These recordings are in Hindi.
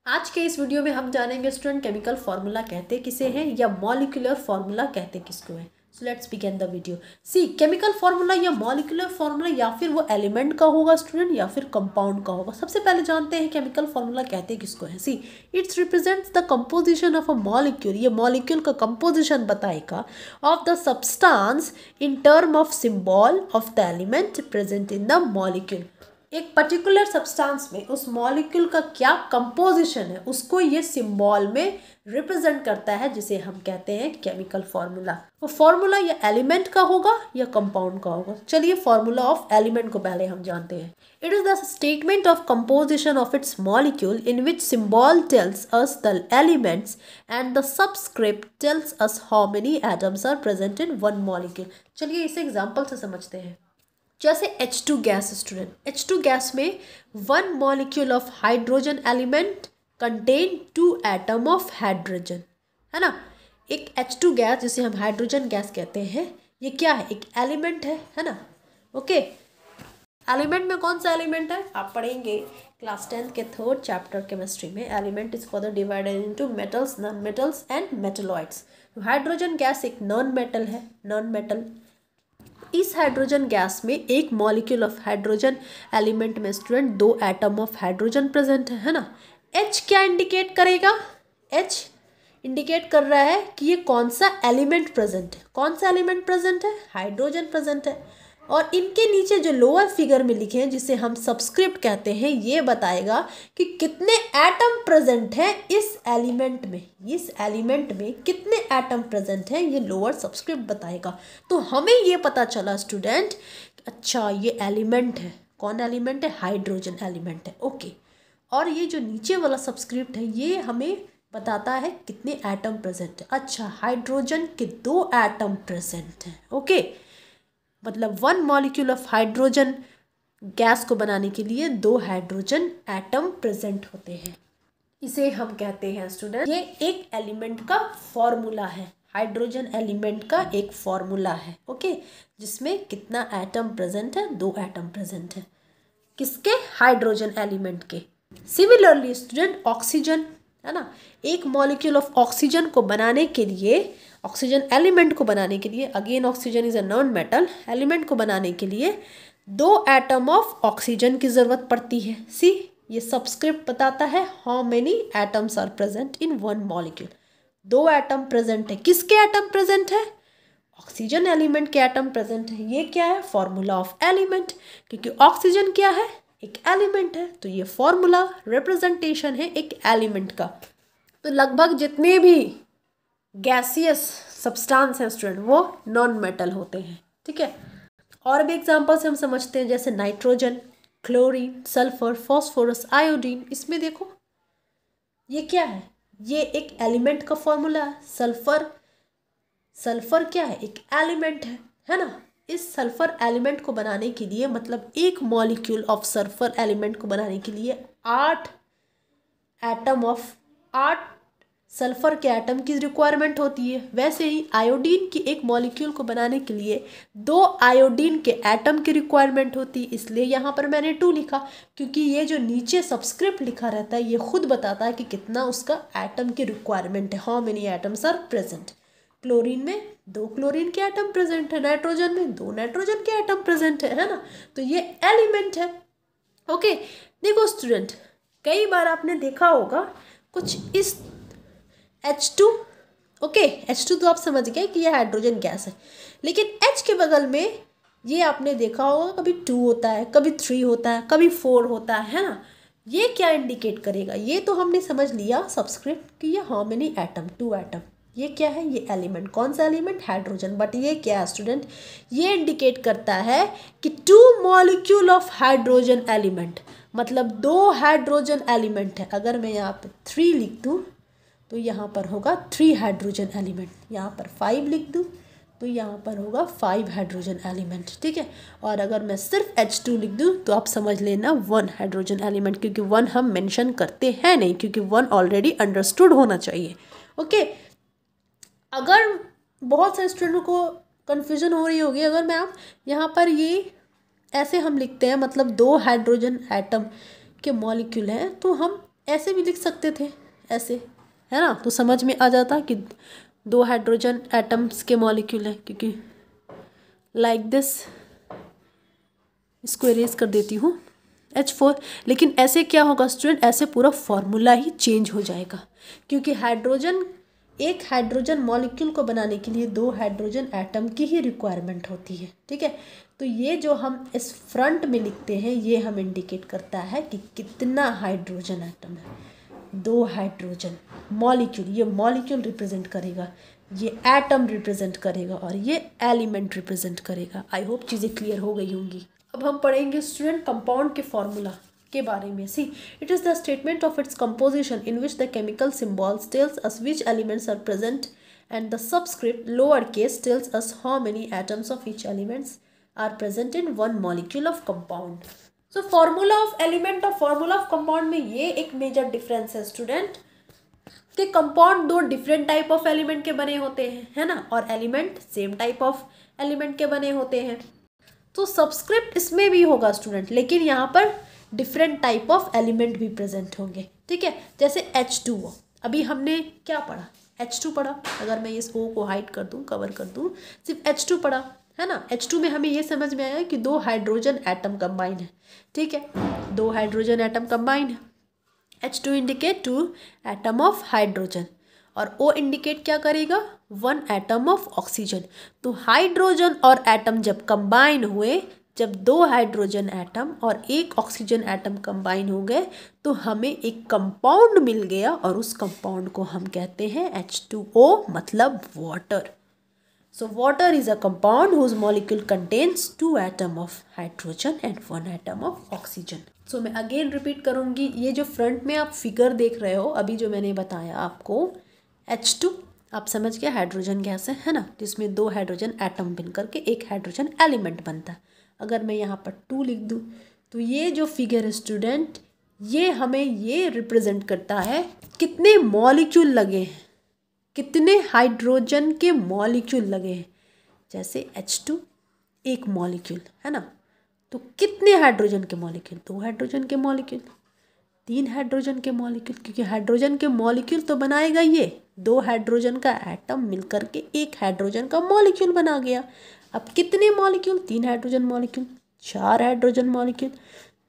आज के इस वीडियो में हम जानेंगे स्टूडेंट केमिकल फार्मूला कहते किसे हैं या मॉलिक्यूलर फार्मूला कहते किसको है। So let's begin the video. सी केमिकल फार्मूला या मॉलिक्यूलर फार्मूला या फिर वो एलिमेंट का होगा स्टूडेंट या फिर कंपाउंड का होगा। सबसे पहले जानते हैं केमिकल फार्मूला कहते किसको है। See it's represents the composition of a molecule. ये मॉलिक्यूल का कंपोजिशन बताएगा of the substance in term of symbol of the element present in the molecule. एक पर्टिकुलर सब्सटेंस में उस मॉलिक्यूल का क्या कंपोजिशन है उसको ये सिंबल में रिप्रेजेंट करता है, जिसे हम कहते हैं केमिकल फार्मूला। वो फार्मूला या एलिमेंट का होगा या कंपाउंड का होगा। चलिए फार्मूला ऑफ एलिमेंट को पहले हम जानते हैं। It is the statement of composition of its molecule in which symbol tells us the elements and the subscript tells us how many atoms are present in one molecule. चलिए इसे एग्जाम्पल से समझते हैं। जैसे H2 gas student, H2 gas में one molecule of hydrogen element contain 2 atom of hydrogen, है ना। एक H2 गैस जिसे हम हाइड्रोजन गैस कहते हैं, ये क्या है? एक एलिमेंट है ना। ओके, एलिमेंट में कौन सा एलिमेंट है आप पढ़ेंगे क्लास 10 के 3rd चैप्टर केमिस्ट्री में। Element is further divided into metals, non metals and metalloids. Hydrogen gas एक नॉन मेटल है, नॉन मेटल। इस हाइड्रोजन गैस में एक मॉलिक्यूल ऑफ हाइड्रोजन एलिमेंट में student 2 atom of hydrogen present है ना। H क्या इंडिकेट करेगा? H इंडिकेट कर रहा है कि ये कौन सा एलिमेंट प्रेजेंट है। कौन सा एलिमेंट प्रेजेंट है? हाइड्रोजन प्रेजेंट है। और इनके नीचे जो लोअर फिगर में लिखे हैं जिसे हम सबस्क्रिप्ट कहते हैं, ये बताएगा कि कितने एटम प्रेजेंट हैं इस एलिमेंट में। इस एलिमेंट में कितने एटम प्रेजेंट हैं ये लोअर सबस्क्रिप्ट बताएगा। तो हमें ये पता चला स्टूडेंट, अच्छा ये एलिमेंट है। कौन एलिमेंट है? हाइड्रोजन एलिमेंट है। ओके, और ये जो नीचे वाला सबस्क्रिप्ट है ये हमें बताता है कितने एटम प्रेजेंट है। अच्छा, हाइड्रोजन के 2 एटम प्रेजेंट हैं। ओके, मतलब 1 मॉलिक्यूल ऑफ हाइड्रोजन गैस को बनाने के लिए 2 हाइड्रोजन एटम प्रेजेंट होते हैं। इसे हम कहते हैं स्टूडेंट, ये एक एलिमेंट का फॉर्मूला है। हाइड्रोजन एलिमेंट का एक फॉर्मूला है। ओके, जिसमें कितना एटम प्रेजेंट है? 2 एटम प्रेजेंट है। किसके? हाइड्रोजन एलिमेंट के। सिमिलरली स्टूडेंट ऑक्सीजन, है ना, एक मॉलिक्यूल ऑफ ऑक्सीजन को बनाने के लिए, ऑक्सीजन एलिमेंट को बनाने के लिए, again oxygen is a non metal, element को बनाने के लिए 2 एटम ऑफ ऑक्सीजन की जरूरत पड़ती है। सी ये सबस्क्रिप्ट बताता है how many atoms are present in 1 molecule. 2 atom present है। किसके एटम प्रेजेंट है? ऑक्सीजन एलिमेंट के एटम प्रेजेंट है। ये क्या है? Formula of element. क्योंकि ऑक्सीजन क्या है? एक एलिमेंट है, तो ये फॉर्मूला रिप्रेजेंटेशन है एक एलिमेंट का। तो लगभग जितने भी गैसियस सब्सटेंस हैं स्टूडेंट वो नॉन मेटल होते हैं। ठीक है, और भी एग्जांपल से हम समझते हैं, जैसे nitrogen, chlorine, sulphur, phosphorus, iodine. इसमें देखो ये क्या है? ये एक एलिमेंट का फॉर्मूला है। सल्फर क्या है? एक एलिमेंट है ना। इस सल्फर एलिमेंट को बनाने के लिए, मतलब एक मॉलिक्यूल ऑफ सल्फर एलिमेंट को बनाने के लिए 8 सल्फर के एटम की रिक्वायरमेंट होती है। वैसे ही आयोडीन की एक मॉलिक्यूल को बनाने के लिए 2 आयोडीन के एटम की रिक्वायरमेंट होती है। इसलिए यहाँ पर मैंने 2 लिखा, क्योंकि ये जो नीचे सबस्क्रिप्ट लिखा रहता है ये खुद बताता है कि कितना उसका एटम की रिक्वायरमेंट है, how many atoms are present. Chlorine में 2 क्लोरीन के एटम प्रेजेंट है, नाइट्रोजन में 2 नाइट्रोजन के एटम प्रेजेंट है ना। तो ये एलिमेंट है। ओके, देखो स्टूडेंट, कई बार आपने देखा होगा कुछ इस H2, ओके, H2 तो आप समझ गए कि ये हाइड्रोजन गैस है, लेकिन H के बगल में ये आपने देखा होगा कभी 2 होता है, कभी 3 होता है, कभी 4 होता है ना। ये क्या इंडिकेट करेगा? ये तो हमने समझ लिया सबस्क्रिप्ट कि ये हाउ मेनी एटम, 2 एटम। ये क्या है? ये एलिमेंट। कौन सा एलिमेंट? हाइड्रोजन। बट ये क्या है स्टूडेंट? ये इंडिकेट करता है कि 2 मॉलिक्यूल ऑफ हाइड्रोजन एलिमेंट, मतलब 2 हाइड्रोजन एलिमेंट है। अगर मैं यहाँ पे 3 लिख दूँ तो यहाँ पर होगा 3 हाइड्रोजन एलिमेंट। यहाँ पर 5 लिख दूँ तो यहाँ पर होगा 5 हाइड्रोजन एलिमेंट। ठीक है, और अगर मैं सिर्फ H2 लिख दूँ तो आप समझ लेना 1 हाइड्रोजन एलिमेंट, क्योंकि 1 हम मेंशन करते हैं नहीं, क्योंकि 1 ऑलरेडी अंडरस्टूड होना चाहिए। ओके, अगर बहुत सारे स्टूडेंटों को कन्फ्यूजन हो रही होगी, अगर मैं आप यहाँ पर ये ऐसे हम लिखते हैं, मतलब 2 हाइड्रोजन एटम के मॉलिक्यूल हैं, तो हम ऐसे भी लिख सकते थे, ऐसे, है ना, तो समझ में आ जाता कि 2 हाइड्रोजन एटम्स के मॉलिक्यूल है, क्योंकि लाइक दिस, इसको इरेज कर देती हूँ H4। लेकिन ऐसे क्या होगा स्टूडेंट, ऐसे पूरा फॉर्मूला ही चेंज हो जाएगा, क्योंकि एक हाइड्रोजन मॉलिक्यूल को बनाने के लिए 2 हाइड्रोजन एटम की ही रिक्वायरमेंट होती है, ठीक है। तो ये जो हम इस फ्रंट में लिखते हैं ये हम इंडिकेट करता है कि कितना हाइड्रोजन एटम है। 2 हाइड्रोजन मॉलिक्यूल, ये मॉलिक्यूल रिप्रेजेंट करेगा, ये एटम रिप्रेजेंट करेगा और ये एलिमेंट रिप्रेजेंट करेगा। आई होप चीज़ें क्लियर हो गई होंगी। अब हम पढ़ेंगे स्टूडेंट कंपाउंड के फॉर्मूला के बारे में। See, it is the statement of its composition in which the chemical symbols tells us which elements are present and the subscript lower case tells us how many atoms of each elements are present in one molecule of compound. So formula of element और फॉर्मूला ऑफ कंपाउंड में ये एक मेजर डिफरेंस है स्टूडेंट, कि compound 2 different type of element के बने होते हैं, है ना, और element same type of element के बने होते हैं। तो सबस्क्रिप्ट इसमें भी होगा स्टूडेंट, लेकिन यहाँ पर डिफरेंट टाइप ऑफ एलिमेंट भी प्रेजेंट होंगे, ठीक है। जैसे H2O, अभी हमने क्या पढ़ा, H2 पढ़ा। अगर मैं इस O को हाइड कर दूँ, कवर कर दूँ, सिर्फ H2 पढ़ा, है ना। H2 में हमें ये समझ में आया कि 2 हाइड्रोजन एटम कंबाइन है, ठीक है, 2 हाइड्रोजन एटम कंबाइन है। H2 indicate 2 atom of hydrogen और O इंडिकेट क्या करेगा, 1 एटम ऑफ ऑक्सीजन। तो हाइड्रोजन और एटम जब कंबाइन हुए, जब 2 हाइड्रोजन एटम और 1 ऑक्सीजन एटम कंबाइन हो गए तो हमें एक कंपाउंड मिल गया और उस कंपाउंड को हम कहते हैं H2O, मतलब water. So water is a compound whose molecule contains 2 atom of hydrogen and 1 atom of oxygen. So मैं अगेन रिपीट करूँगी, ये जो फ्रंट में आप फिगर देख रहे हो अभी जो मैंने बताया आपको, H2 आप समझ गए हाइड्रोजन गैस है ना, जिसमें 2 हाइड्रोजन एटम बन करके एक हाइड्रोजन एलिमेंट बनता है। अगर मैं यहाँ पर 2 लिख दूँ तो ये जो फिगर है स्टूडेंट, ये हमें ये रिप्रेजेंट करता है कितने मॉलिक्यूल लगे हैं, कितने हाइड्रोजन के मॉलिक्यूल लगे हैं। जैसे H2 एक मॉलिक्यूल है ना, तो कितने हाइड्रोजन के मॉलिक्यूल, 2 हाइड्रोजन के मॉलिक्यूल, 3 हाइड्रोजन के मॉलिक्यूल, क्योंकि हाइड्रोजन के मॉलिक्यूल तो बनाएगा ये 2 हाइड्रोजन का एटम मिलकर के एक हाइड्रोजन का मॉलिक्यूल बना गया। अब कितने molecule, 3 hydrogen molecule, 4 hydrogen molecule,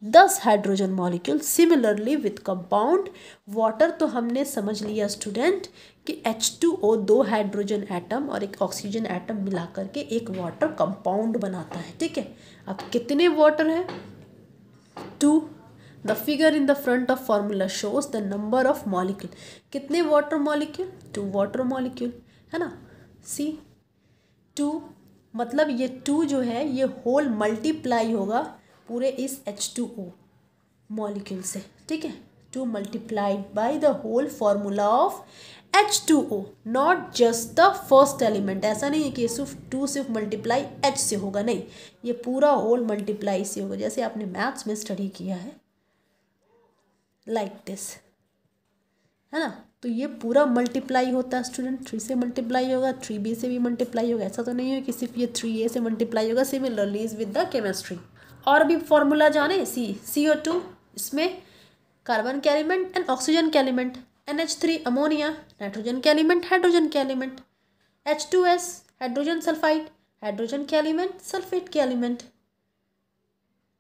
10 hydrogen molecule. Similarly with compound water, तो हमने समझ लिया स्टूडेंट कि H2O 2 हाइड्रोजन एटम और एक ऑक्सीजन एटम मिला करके एक वाटर कंपाउंड बनाता है, ठीक है। अब कितने वाटर है, 2। The figure in the front of formula shows the number of molecule. कितने वाटर मॉलिक्यूल, 2 वाटर मॉलिक्यूल, है ना। सी 2 मतलब ये 2 जो है ये होल मल्टीप्लाई होगा पूरे इस H2O मॉलिक्यूल से, ठीक है। 2 multiplied by the whole formula of H2O, not just the first element. ऐसा नहीं है कि सिर्फ 2 सिर्फ मल्टीप्लाई H से होगा, नहीं, ये पूरा होल मल्टीप्लाई से होगा, जैसे आपने मैथ्स में स्टडी किया है, लाइक दिस, है ना। तो ये पूरा मल्टीप्लाई होता है स्टूडेंट, 3 से मल्टीप्लाई होगा, 3B से भी मल्टीप्लाई होगा। ऐसा तो नहीं है कि सिर्फ ये 3A से मल्टीप्लाई होगा। Similarly is with the chemistry. और भी फॉर्मूला जाने, CO2, इसमें कार्बन के एलिमेंट एंड ऑक्सीजन के एलिमेंट, NH3 अमोनिया, नाइट्रोजन के एलिमेंट, हाइड्रोजन के element, H2S hydrogen sulphide, hydrogen के एलिमेंट, सल्फेट के element,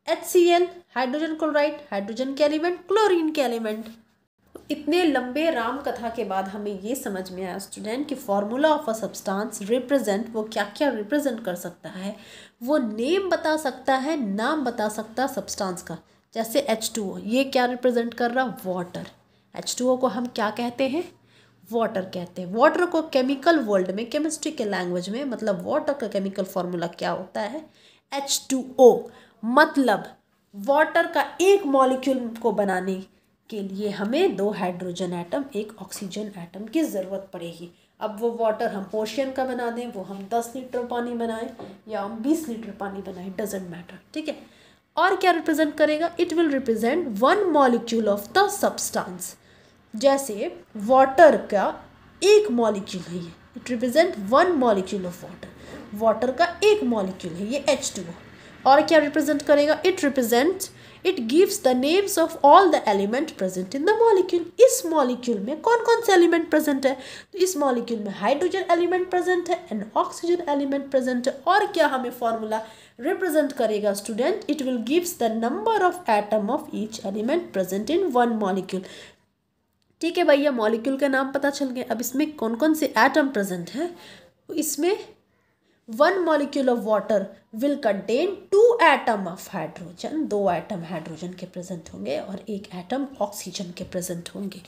HCl hydrogen chloride, hydrogen के एलिमेंट, क्लोरीन के एलिमेंट। इतने लंबे राम कथा के बाद हमें ये समझ में आया स्टूडेंट कि formula of a substance represent, वो क्या क्या रिप्रेजेंट कर सकता है, वो नेम बता सकता है, नाम बता सकता है सब्सटेंस का। जैसे H2O, ये क्या रिप्रेजेंट कर रहा, वाटर। H2O को हम क्या कहते हैं, वाटर कहते हैं। वाटर को केमिकल वर्ल्ड में, केमिस्ट्री के लैंग्वेज में, मतलब वाटर का केमिकल फॉर्मूला क्या होता है, H2O। मतलब वाटर का एक मॉलिक्यूल को बनाने के लिए हमें 2 हाइड्रोजन एटम, 1 ऑक्सीजन एटम की ज़रूरत पड़ेगी। अब वो वाटर हम ओशियन का बना दें, वो हम 10 लीटर पानी बनाएं या हम 20 लीटर पानी बनाएं, डजेंट मैटर, ठीक है। और क्या रिप्रेजेंट करेगा, it will represent 1 molecule of the substance. जैसे वाटर का एक मॉलिक्यूल है ये, it represent 1 molecule of water. Water का एक मॉलिक्यूल है ये H2O। और क्या रिप्रेजेंट करेगा, it represents it gives the names of all the element present in the molecule. इस मॉलिक्यूल में कौन कौन से एलिमेंट प्रेजेंट है? तो इस मॉलिक्यूल में हाइड्रोजन एलिमेंट प्रेजेंट है एंड ऑक्सीजन एलिमेंट प्रेजेंट है। और क्या हमें फॉर्मूला रिप्रेजेंट करेगा student? It will gives the number of atom of each element present in one molecule. ठीक है भैया, मॉलिक्यूल के नाम पता चल गए। अब इसमें कौन कौन से एटम प्रेजेंट है? इसमें 1 molecule of water will contain 2 atom of hydrogen, 2 atom hydrogen के प्रेजेंट होंगे और 1 एटम ऑक्सीजन के प्रेजेंट होंगे।